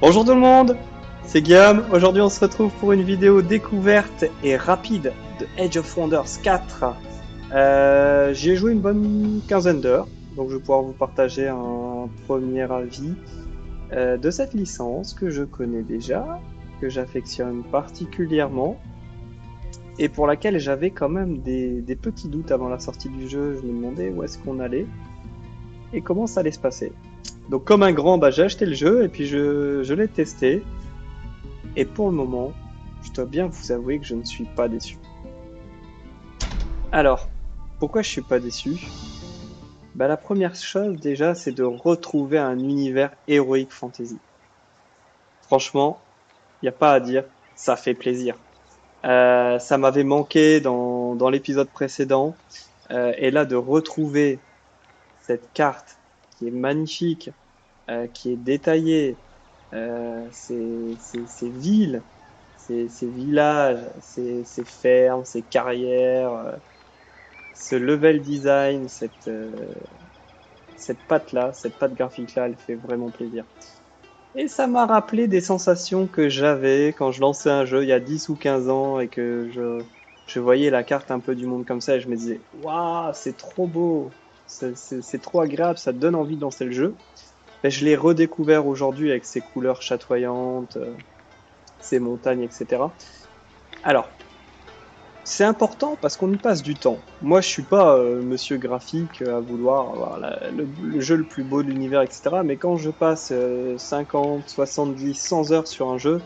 Bonjour tout le monde, c'est Guillaume. Aujourd'hui on se retrouve pour une vidéo découverte et rapide de Age of Wonders 4. J'y ai joué une bonne quinzaine d'heures, donc je vais pouvoir vous partager un premier avis de cette licence que je connais déjà, que j'affectionne particulièrement et pour laquelle j'avais quand même des petits doutes avant la sortie du jeu. Je me demandais où est-ce qu'on allait et comment ça allait se passer. Donc comme un grand, j'ai acheté le jeu et puis je l'ai testé. Et pour le moment, je dois bien vous avouer que je ne suis pas déçu. Alors, pourquoi je suis pas déçu? La première chose déjà, c'est de retrouver un univers héroïque fantasy. Franchement, il n'y a pas à dire, ça fait plaisir. Ça m'avait manqué dans l'épisode précédent. Et là, de retrouver cette carte qui est magnifique, qui est détaillée, ces villes, ces villages, ces fermes, ces carrières, ce level design, cette patte-là, cette patte graphique-là, elle fait vraiment plaisir. Et ça m'a rappelé des sensations que j'avais quand je lançais un jeu il y a 10 ou 15 ans et que je voyais la carte un peu du monde comme ça et je me disais, waouh, c'est trop beau, c'est trop agréable, ça te donne envie de lancer le jeu. Je l'ai redécouvert aujourd'hui avec ses couleurs chatoyantes, ses montagnes, etc. Alors, c'est important parce qu'on y passe du temps. Moi, je suis pas monsieur graphique à vouloir avoir le jeu le plus beau de l'univers, etc. Mais quand je passe 50, 70, 100 heures sur un jeu,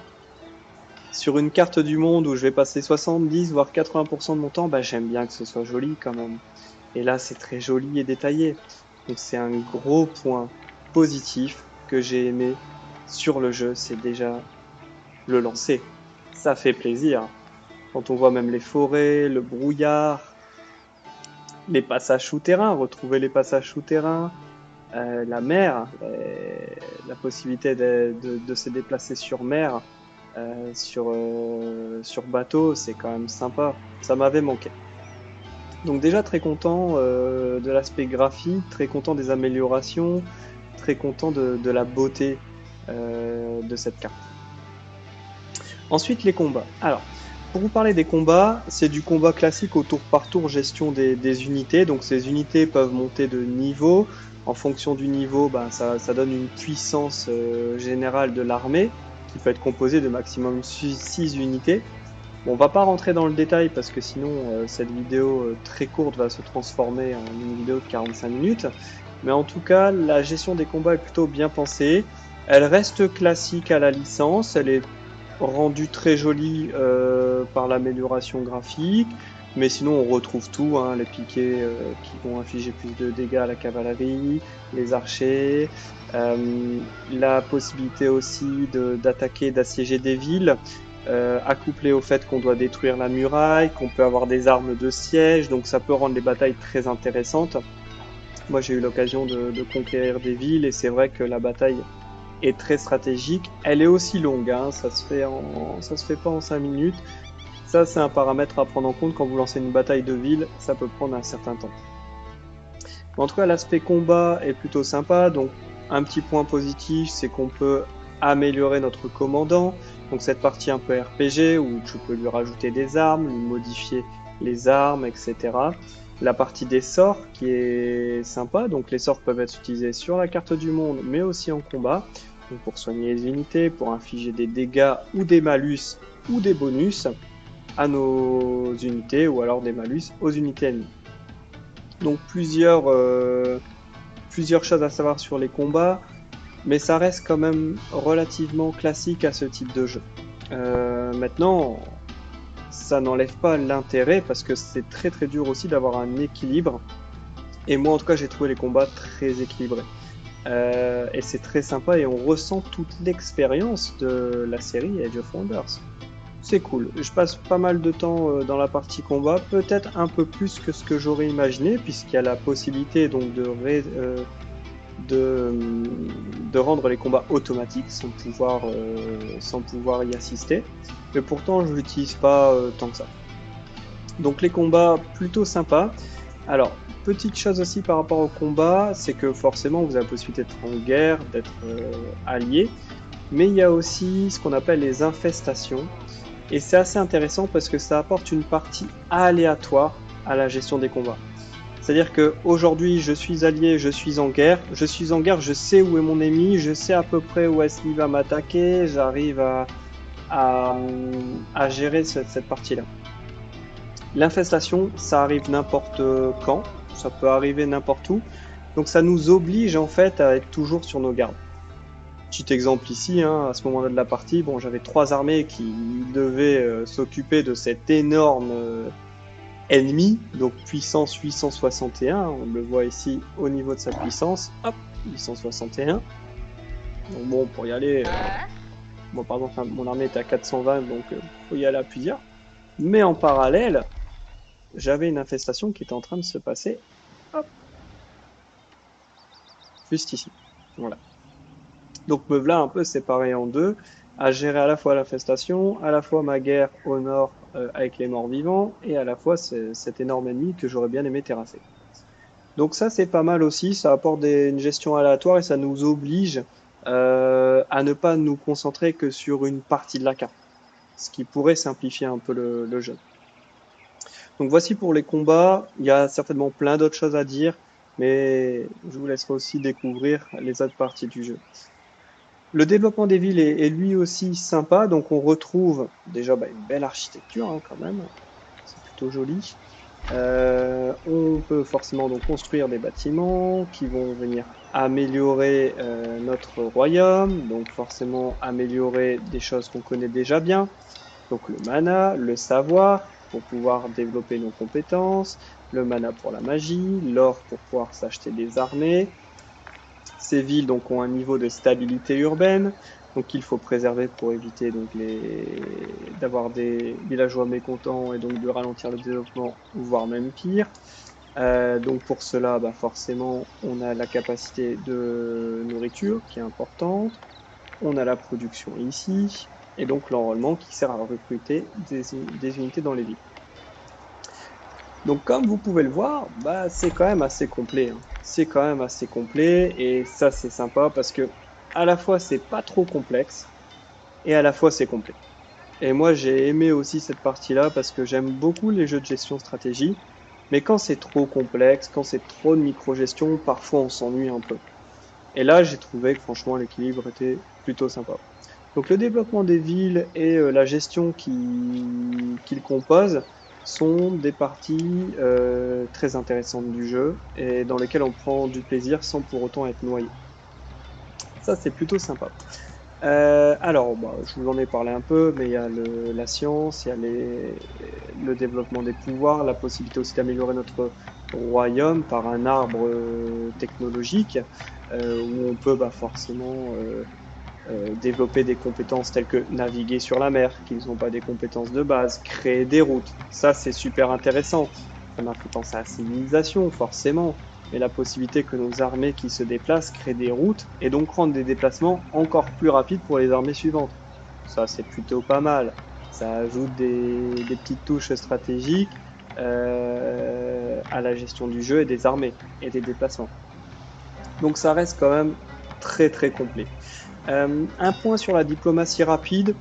sur une carte du monde où je vais passer 70 voire 80% de mon temps, j'aime bien que ce soit joli quand même. Et là, c'est très joli et détaillé. Donc c'est un gros point positif que j'ai aimé sur le jeu, c'est déjà le lancer. Ça fait plaisir. Quand on voit même les forêts, le brouillard, les passages souterrains, retrouver les passages souterrains, la mer, la possibilité de se déplacer sur mer, sur bateau, c'est quand même sympa. Ça m'avait manqué. Donc déjà très content de l'aspect graphique, très content des améliorations, très content de la beauté de cette carte. Ensuite les combats. Alors, pour vous parler des combats, c'est du combat classique au tour par tour gestion des unités. Donc ces unités peuvent monter de niveau. En fonction du niveau, ça donne une puissance générale de l'armée qui peut être composée de maximum 6 unités. Bon, on va pas rentrer dans le détail parce que sinon cette vidéo très courte va se transformer en une vidéo de 45 minutes. Mais en tout cas, la gestion des combats est plutôt bien pensée. Elle reste classique à la licence, elle est rendue très jolie par l'amélioration graphique. Mais sinon, on retrouve tout, hein, les piquets qui vont infliger plus de dégâts à la cavalerie, les archers, la possibilité aussi d'attaquer, d'assiéger des villes accouplé au fait qu'on doit détruire la muraille, qu'on peut avoir des armes de siège, donc ça peut rendre les batailles très intéressantes. Moi j'ai eu l'occasion de conquérir des villes et c'est vrai que la bataille est très stratégique. Elle est aussi longue, hein, ça se fait pas en 5 minutes. Ça c'est un paramètre à prendre en compte quand vous lancez une bataille de ville, ça peut prendre un certain temps. Mais en tout cas l'aspect combat est plutôt sympa, donc un petit point positif c'est qu'on peut améliorer notre commandant. Donc cette partie un peu RPG où tu peux lui rajouter des armes, lui modifier les armes, etc. La partie des sorts qui est sympa, donc les sorts peuvent être utilisés sur la carte du monde mais aussi en combat, donc pour soigner les unités, pour infliger des dégâts ou des malus ou des bonus à nos unités ou alors des malus aux unités ennemies. Donc plusieurs choses à savoir sur les combats, mais ça reste quand même relativement classique à ce type de jeu. Maintenant, ça n'enlève pas l'intérêt parce que c'est très très dur aussi d'avoir un équilibre. Et moi en tout cas j'ai trouvé les combats très équilibrés. Et c'est très sympa et on ressent toute l'expérience de la série Age of Wonders. C'est cool. Je passe pas mal de temps dans la partie combat, peut-être un peu plus que ce que j'aurais imaginé, puisqu'il y a la possibilité donc de rendre les combats automatiques sans pouvoir y assister. Mais pourtant, je l'utilise pas tant que ça. Donc les combats plutôt sympas. Alors, petite chose aussi par rapport au combat, c'est que forcément vous avez la possibilité d'être en guerre, d'être allié. mais il y a aussi ce qu'on appelle les infestations. Et c'est assez intéressant parce que ça apporte une partie aléatoire à la gestion des combats. C'est-à-dire qu'aujourd'hui, je suis allié, je suis en guerre. Je suis en guerre, je sais où est mon ennemi, je sais à peu près où est-ce qu'il va m'attaquer, j'arrive à, à gérer cette partie-là. L'infestation, ça arrive n'importe quand, ça peut arriver n'importe où. Donc ça nous oblige en fait à être toujours sur nos gardes. Petit exemple ici, hein, à ce moment-là de la partie, bon, j'avais 3 armées qui devaient s'occuper de cet énorme ennemi, donc puissance 861, on le voit ici au niveau de sa puissance, hop, 861. Donc bon, pour y aller, moi par exemple, mon armée était à 420, donc faut y aller à plusieurs. Mais en parallèle, j'avais une infestation qui était en train de se passer, hop, juste ici. Voilà. Donc me voilà un peu séparé en deux, à gérer à la fois l'infestation, à la fois ma guerre au nord avec les morts vivants, et à la fois cet énorme ennemi que j'aurais bien aimé terrasser. Donc ça c'est pas mal aussi, ça apporte une gestion aléatoire et ça nous oblige à ne pas nous concentrer que sur une partie de la carte, ce qui pourrait simplifier un peu le jeu. Donc voici pour les combats, il y a certainement plein d'autres choses à dire, mais je vous laisserai aussi découvrir les autres parties du jeu. Le développement des villes est lui aussi sympa, donc on retrouve déjà une belle architecture hein, quand même, c'est plutôt joli. On peut forcément donc construire des bâtiments qui vont venir améliorer notre royaume, donc forcément améliorer des choses qu'on connaît déjà bien, donc le mana, le savoir pour pouvoir développer nos compétences, le mana pour la magie, l'or pour pouvoir s'acheter des armées. Ces villes donc ont un niveau de stabilité urbaine, donc il faut préserver pour éviter donc d'avoir des villageois mécontents et donc de ralentir le développement, voire même pire. Donc pour cela, forcément, on a la capacité de nourriture qui est importante, on a la production ici, et donc l'enrôlement qui sert à recruter des unités dans les villes. Donc comme vous pouvez le voir, c'est quand même assez complet, hein. C'est quand même assez complet et ça c'est sympa parce que à la fois c'est pas trop complexe et à la fois c'est complet. Et moi j'ai aimé aussi cette partie-là parce que j'aime beaucoup les jeux de gestion stratégie, mais quand c'est trop complexe, quand c'est trop de micro-gestion, parfois on s'ennuie un peu. Et là j'ai trouvé que franchement l'équilibre était plutôt sympa. Donc le développement des villes et la gestion qu'il compose sont des parties très intéressantes du jeu et dans lesquelles on prend du plaisir sans pour autant être noyé. Ça, c'est plutôt sympa. Alors, je vous en ai parlé un peu, mais il y a la science, il y a le développement des pouvoirs, la possibilité aussi d'améliorer notre royaume par un arbre technologique où on peut forcément développer des compétences telles que naviguer sur la mer, qui ne sont pas des compétences de base, créer des routes. Ça, c'est super intéressant. Ça m'a fait penser à la civilisation, forcément. Mais la possibilité que nos armées qui se déplacent créent des routes et donc rendent des déplacements encore plus rapides pour les armées suivantes. Ça, c'est plutôt pas mal. Ça ajoute des petites touches stratégiques à la gestion du jeu et des armées et des déplacements. Donc ça reste quand même très très complet. Un point sur la diplomatie rapide.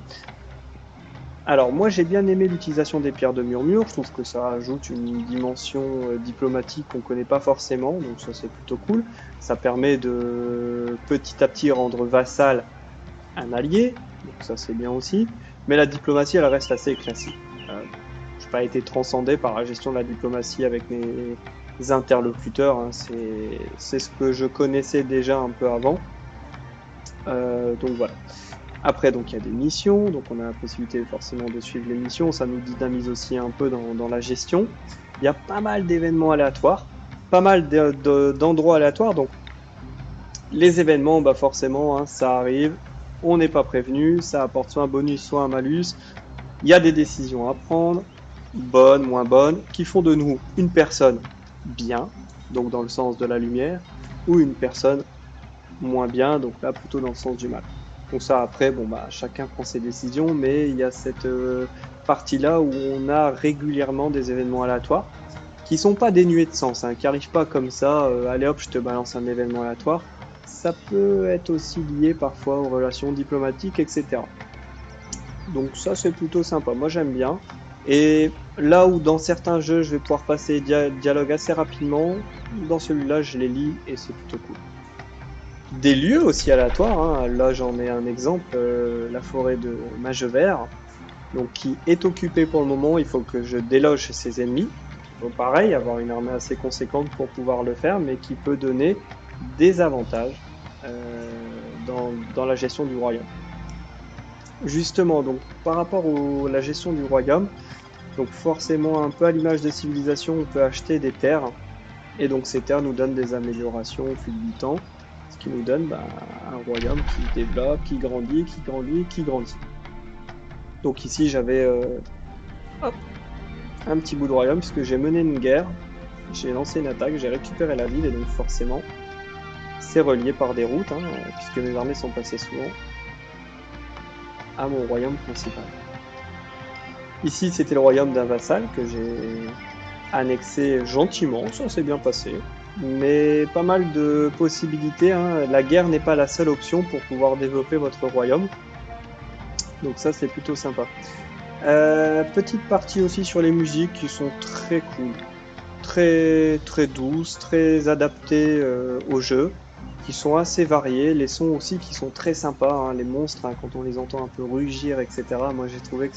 Alors moi j'ai bien aimé l'utilisation des pierres de murmure, je trouve que ça ajoute une dimension diplomatique qu'on ne connaît pas forcément, donc ça c'est plutôt cool. Ça permet de petit à petit rendre vassal un allié, donc ça c'est bien aussi. Mais la diplomatie elle reste assez classique. Je n'ai pas été transcendé par la gestion de la diplomatie avec mes interlocuteurs, hein. C'est ce que je connaissais déjà un peu avant. Donc voilà. Après, donc il y a des missions, donc on a la possibilité forcément de suivre les missions, ça nous dynamise aussi un peu dans la gestion. Il y a pas mal d'événements aléatoires, pas mal d'endroits aléatoires, donc les événements, forcément, hein, ça arrive, on n'est pas prévenu, ça apporte soit un bonus, soit un malus. Il y a des décisions à prendre, bonnes, moins bonnes, qui font de nous une personne bien, donc dans le sens de la lumière, ou une personne moins bien, donc là plutôt dans le sens du mal. Donc ça après, chacun prend ses décisions, mais il y a cette partie-là où on a régulièrement des événements aléatoires qui sont pas dénués de sens, hein, qui arrivent pas comme ça, allez hop, je te balance un événement aléatoire. ça peut être aussi lié parfois aux relations diplomatiques, etc. Donc ça, c'est plutôt sympa. Moi, j'aime bien. Et là où dans certains jeux, je vais pouvoir passer dialogue assez rapidement, dans celui-là, je les lis et c'est plutôt cool. Des lieux aussi aléatoires, hein. Là, j'en ai un exemple, la forêt de Magevert, donc qui est occupée pour le moment. Il faut que je déloge ses ennemis. Il faut pareil avoir une armée assez conséquente pour pouvoir le faire, mais qui peut donner des avantages dans la gestion du royaume. Justement, donc par rapport à la gestion du royaume, donc forcément un peu à l'image des civilisations, on peut acheter des terres et donc ces terres nous donnent des améliorations au fil du temps, ce qui nous donne un royaume qui se développe, qui grandit, qui grandit, qui grandit. Donc ici j'avais hop, un petit bout de royaume puisque j'ai mené une guerre, j'ai lancé une attaque, j'ai récupéré la ville et donc forcément c'est relié par des routes, hein, puisque mes armées sont passées souvent à mon royaume principal. Ici, c'était le royaume d'un vassal que j'ai annexé gentiment, ça s'est bien passé. Mais pas mal de possibilités, hein. La guerre n'est pas la seule option pour pouvoir développer votre royaume. Donc ça, c'est plutôt sympa. Petite partie aussi sur les musiques qui sont très cool. Très, très douces, très adaptées au jeu, qui sont assez variées. Les sons aussi qui sont très sympas, hein. Les monstres, hein, quand on les entend un peu rugir, etc. Moi, j'ai trouvé que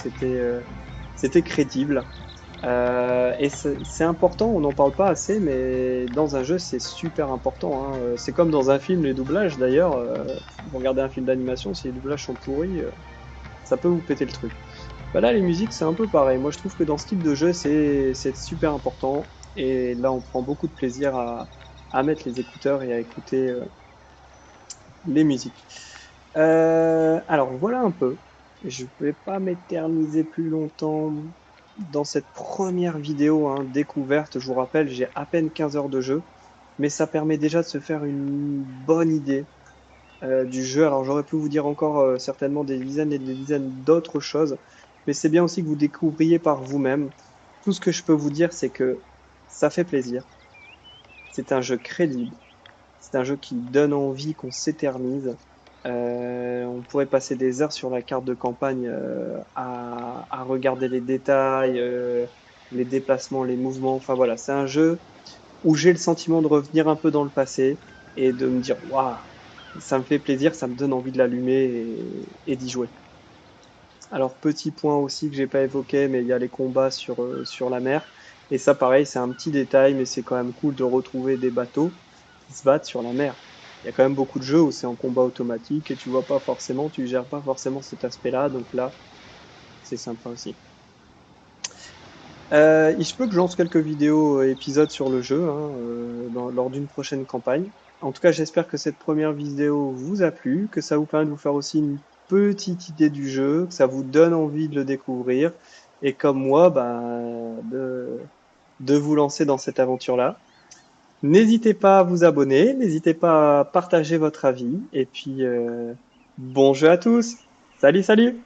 c'était crédible. Et c'est important, on n'en parle pas assez, mais dans un jeu, c'est super important, hein. C'est comme dans un film, les doublages d'ailleurs. Vous regardez un film d'animation, si les doublages sont pourris, ça peut vous péter le truc. Bah là, les musiques, c'est un peu pareil. Moi, je trouve que dans ce type de jeu, c'est super important. Et là, on prend beaucoup de plaisir à mettre les écouteurs et à écouter les musiques. Alors, voilà un peu. Je ne vais pas m'éterniser plus longtemps dans cette première vidéo, hein, découverte. Je vous rappelle, j'ai à peine 15 heures de jeu, mais ça permet déjà de se faire une bonne idée du jeu. Alors j'aurais pu vous dire encore certainement des dizaines et des dizaines d'autres choses, mais c'est bien aussi que vous découvriez par vous-même. Tout ce que je peux vous dire, c'est que ça fait plaisir. C'est un jeu crédible. C'est un jeu qui donne envie qu'on s'éternise. On pourrait passer des heures sur la carte de campagne à regarder les détails, les déplacements, les mouvements. Enfin voilà, c'est un jeu où j'ai le sentiment de revenir un peu dans le passé et de me dire waouh, ça me fait plaisir, ça me donne envie de l'allumer et d'y jouer. Alors petit point aussi que j'ai pas évoqué, mais il y a les combats sur la mer. Et ça pareil, c'est un petit détail, mais c'est quand même cool de retrouver des bateaux qui se battent sur la mer. Il y a quand même beaucoup de jeux où c'est en combat automatique et tu vois pas forcément, tu gères pas forcément cet aspect-là, donc là, c'est sympa aussi. Il se peut que je lance quelques vidéos épisodes sur le jeu, hein, lors d'une prochaine campagne. En tout cas, j'espère que cette première vidéo vous a plu, que ça vous permet de vous faire aussi une petite idée du jeu, que ça vous donne envie de le découvrir, et comme moi, de vous lancer dans cette aventure-là. N'hésitez pas à vous abonner, n'hésitez pas à partager votre avis, et puis bon jeu à tous. Salut, salut!